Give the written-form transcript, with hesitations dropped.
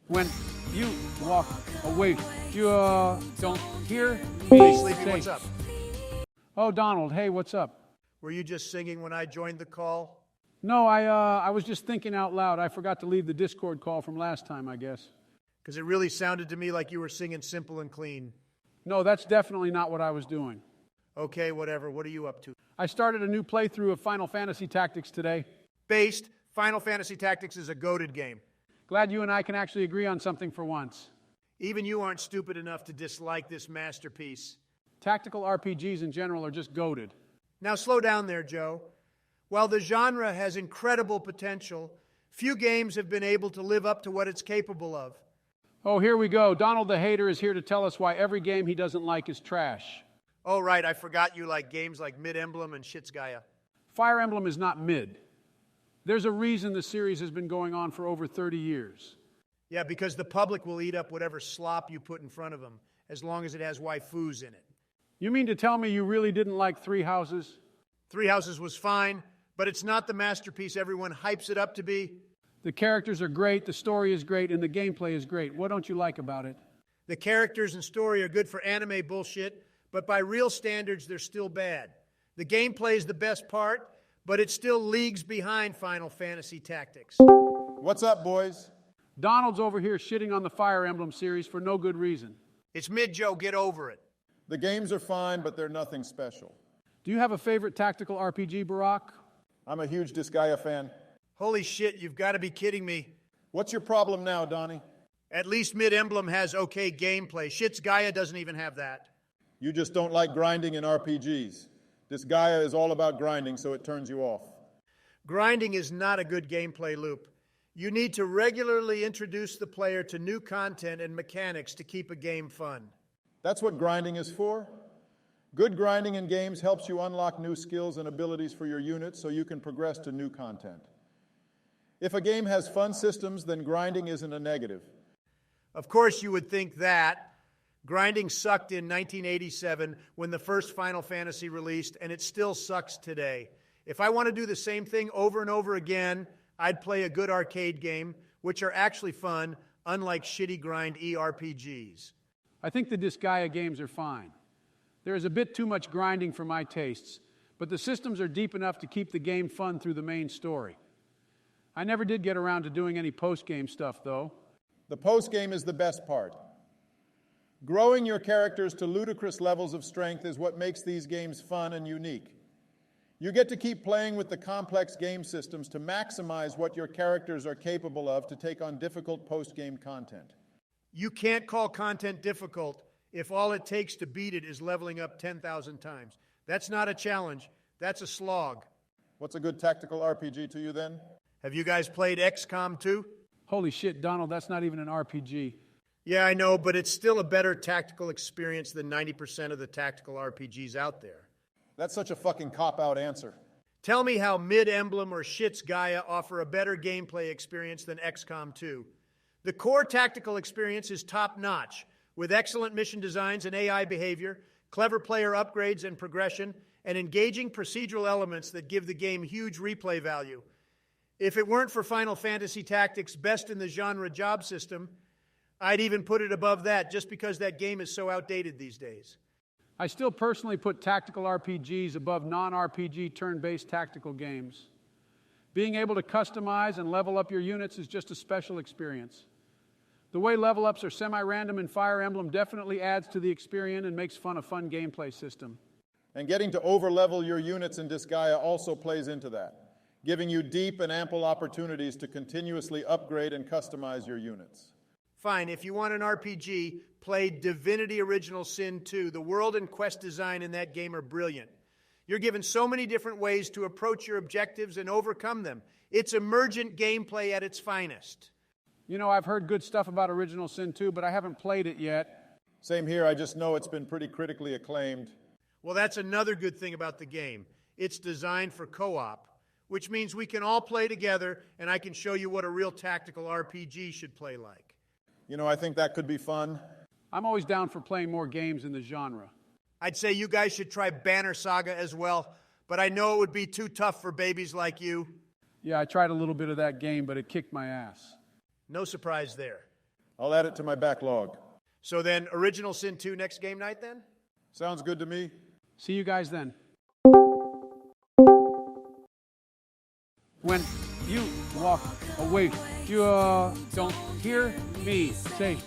when you walk away, you don't hear Hey, me Sleepy, say, what's up? "Oh, Donald, hey, what's up?" Were you just singing when I joined the call? No, I was just thinking out loud. I forgot to leave the Discord call from last time, I guess. Because it really sounded to me like you were singing Simple and Clean. No, that's definitely not what I was doing. Okay, whatever. What are you up to? I started a new playthrough of Final Fantasy Tactics today. Based, Final Fantasy Tactics is a goated game. Glad you and I can actually agree on something for once. Even you aren't stupid enough to dislike this masterpiece. Tactical RPGs in general are just goated. Now slow down there, Joe. While the genre has incredible potential, few games have been able to live up to what it's capable of. Oh, here we go. Donald the Hater is here to tell us why every game he doesn't like is trash. Oh, right, I forgot you like games like Mid Emblem and Shit's Gaia. Fire Emblem is not mid. There's a reason the series has been going on for over 30 years. Yeah, because the public will eat up whatever slop you put in front of them, as long as it has waifus in it. You mean to tell me you really didn't like Three Houses? Three Houses was fine, but it's not the masterpiece everyone hypes it up to be. The characters are great, the story is great, and the gameplay is great. What don't you like about it? The characters and story are good for anime bullshit, but by real standards, they're still bad. The gameplay is the best part, but it's still leagues behind Final Fantasy Tactics. What's up, boys? Donald's over here shitting on the Fire Emblem series for no good reason. It's mid, Joe. Get over it. The games are fine, but they're nothing special. Do you have a favorite tactical RPG, Barack? I'm a huge Disgaea fan. Holy shit, you've got to be kidding me. What's your problem now, Donnie? At least Mid Emblem has okay gameplay. Shit's Gaia doesn't even have that. You just don't like grinding in RPGs. Disgaea is all about grinding, so it turns you off. Grinding is not a good gameplay loop. You need to regularly introduce the player to new content and mechanics to keep a game fun. That's what grinding is for. Good grinding in games helps you unlock new skills and abilities for your units so you can progress to new content. If a game has fun systems, then grinding isn't a negative. Of course, you would think that. Grinding sucked in 1987 when the first Final Fantasy released, and it still sucks today. If I want to do the same thing over and over again, I'd play a good arcade game, which are actually fun, unlike shitty grind ERPGs. I think the Disgaea games are fine. There is a bit too much grinding for my tastes, but the systems are deep enough to keep the game fun through the main story. I never did get around to doing any post-game stuff, though. The post-game is the best part. Growing your characters to ludicrous levels of strength is what makes these games fun and unique. You get to keep playing with the complex game systems to maximize what your characters are capable of to take on difficult post-game content. You can't call content difficult if all it takes to beat it is leveling up 10,000 times. That's not a challenge. That's a slog. What's a good tactical RPG to you then? Have you guys played XCOM 2? Holy shit, Donald, that's not even an RPG. Yeah, I know, but it's still a better tactical experience than 90% of the tactical RPGs out there. That's such a fucking cop-out answer. Tell me how Mid Emblem or Shit's Gaia offer a better gameplay experience than XCOM 2. The core tactical experience is top-notch, with excellent mission designs and AI behavior, clever player upgrades and progression, and engaging procedural elements that give the game huge replay value. If it weren't for Final Fantasy Tactics' best in the genre job system, I'd even put it above that just because that game is so outdated these days. I still personally put tactical RPGs above non-RPG turn-based tactical games. Being able to customize and level up your units is just a special experience. The way level ups are semi-random in Fire Emblem definitely adds to the experience and makes fun a fun gameplay system. And getting to over-level your units in Disgaea also plays into that, giving you deep and ample opportunities to continuously upgrade and customize your units. Fine, if you want an RPG, play Divinity Original Sin 2. The world and quest design in that game are brilliant. You're given so many different ways to approach your objectives and overcome them. It's emergent gameplay at its finest. You know, I've heard good stuff about Original Sin 2, but I haven't played it yet. Same here, I just know it's been pretty critically acclaimed. Well, that's another good thing about the game. It's designed for co-op, which means we can all play together, and I can show you what a real tactical RPG should play like. You know, I think that could be fun. I'm always down for playing more games in the genre. I'd say you guys should try Banner Saga as well, but I know it would be too tough for babies like you. Yeah, I tried a little bit of that game, but it kicked my ass. No surprise there. I'll add it to my backlog. So then, Original Sin 2 next game night then? Sounds good to me. See you guys then. When you walk away, you don't hear me say,